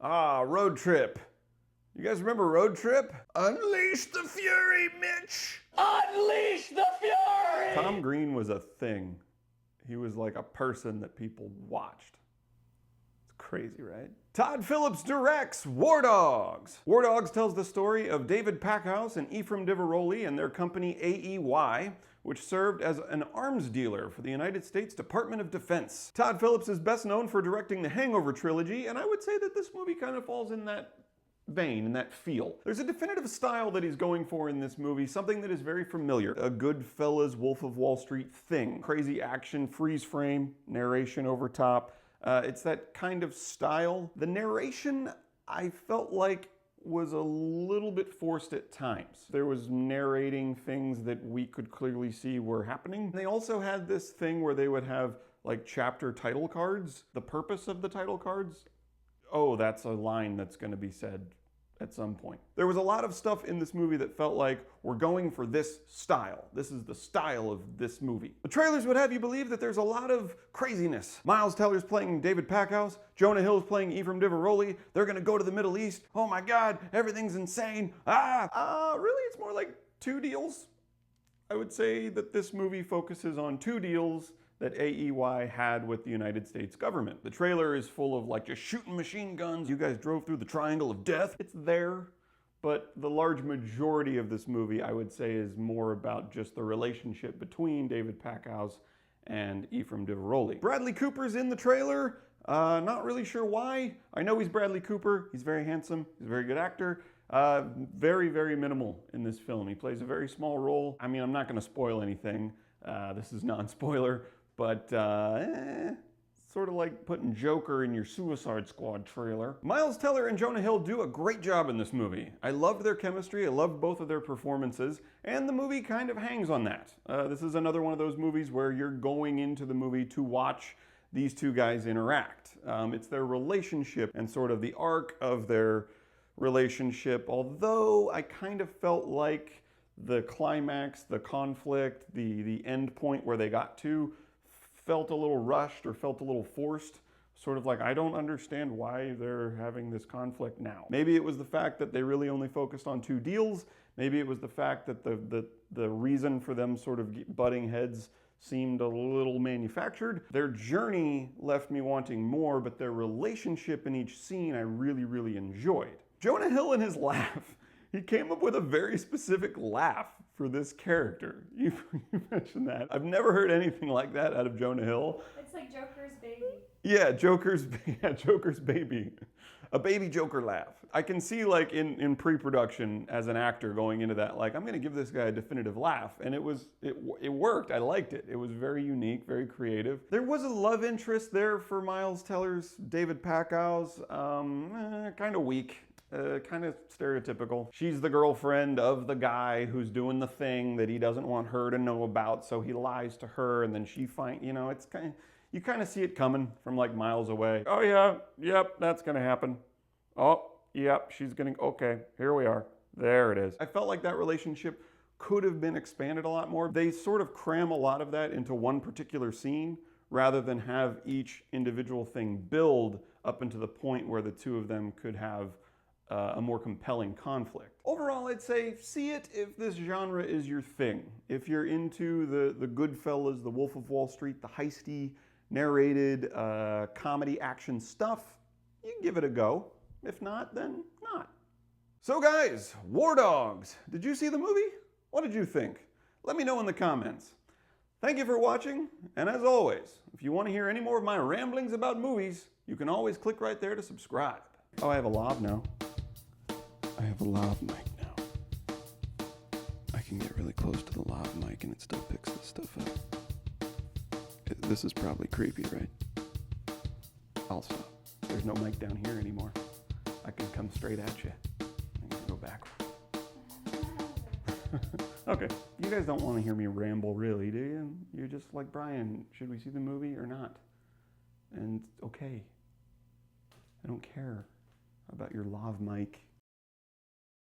Ah, Road Trip. You guys remember Road Trip? Unleash the fury, Mitch! Unleash the fury! Tom Green was a thing. He was like a person that people watched. It's crazy, right? Todd Phillips directs War Dogs. War Dogs tells the story of David Packhouse and Ephraim Diveroli and their company AEY, which served as an arms dealer for the United States Department of Defense. Todd Phillips is best known for directing the Hangover trilogy, and I would say that this movie kind of falls in that vein, in that feel. There's a definitive style that he's going for in this movie, something that is very familiar. A Goodfellas, Wolf of Wall Street thing. Crazy action, freeze frame, narration over top. It's that kind of style. The narration, I felt like, was a little bit forced at times. There was narrating things that we could clearly see were happening. They also had this thing where they would have like chapter title cards. The purpose of the title cards, oh, that's a line that's going to be said at some point. There was a lot of stuff in this movie that felt like we're going for this style. This is the style of this movie. The trailers would have you believe that there's a lot of craziness. Miles Teller's playing David Packhouse. Jonah Hill's playing Ephraim Diveroli. They're gonna go to the Middle East. Oh my God, everything's insane. Really, it's more like two deals. I would say that this movie focuses on two deals that AEY had with the United States government. The trailer is full of like just shooting machine guns. You guys drove through the triangle of death. It's there, but the large majority of this movie, I would say, is more about just the relationship between David Packhouse and Ephraim Diveroli. Bradley Cooper's in the trailer. Not really sure why. I know he's Bradley Cooper. He's very handsome. He's a very good actor. Very, very minimal in this film. He plays a very small role. I mean, I'm not gonna spoil anything. This is non-spoiler. But, sort of like putting Joker in your Suicide Squad trailer. Miles Teller and Jonah Hill do a great job in this movie. I loved their chemistry, I loved both of their performances, and the movie kind of hangs on that. This is another one of those movies where you're going into the movie to watch these two guys interact. It's their relationship and sort of the arc of their relationship, although I kind of felt like the climax, the conflict, the end point where they got to, felt a little rushed or felt a little forced. Sort of like, I don't understand why they're having this conflict now. Maybe it was the fact that they really only focused on two deals. Maybe it was the fact that the reason for them sort of butting heads seemed a little manufactured. Their journey left me wanting more, but their relationship in each scene I really, really enjoyed. Jonah Hill and his laugh. He came up with a very specific laugh for this character. You mentioned that. I've never heard anything like that out of Jonah Hill. It's like Joker's baby. Yeah, Joker's baby. A baby Joker laugh. I can see like in pre-production as an actor going into that, like, I'm gonna give this guy a definitive laugh. And it worked, I liked it. It was very unique, very creative. There was a love interest there for Miles Teller's David Packhouse, kind of weak. Kind of stereotypical. She's the girlfriend of the guy who's doing the thing that he doesn't want her to know about, so he lies to her, and then she it's kind of, you kind of see it coming from like miles away. Oh yeah, yep, that's gonna happen. Oh, yep, okay, here we are. There it is. I felt like that relationship could have been expanded a lot more. They sort of cram a lot of that into one particular scene, rather than have each individual thing build up into the point where the two of them could have a more compelling conflict. Overall, I'd say see it if this genre is your thing. If you're into the Goodfellas, the Wolf of Wall Street, the heisty, narrated, comedy action stuff, you can give it a go. If not, then not. So guys, War Dogs. Did you see the movie? What did you think? Let me know in the comments. Thank you for watching, and as always, if you want to hear any more of my ramblings about movies, you can always click right there to subscribe. Oh, I have a lav now. I have a lav mic now. I can get really close to the lav mic and it still picks this stuff up. This is probably creepy, right? I'll stop. There's no mic down here anymore. I can come straight at you. I'm gonna go backward. Okay, you guys don't want to hear me ramble really, do you? You're just like, Brian, should we see the movie or not? And okay, I don't care about your lav mic.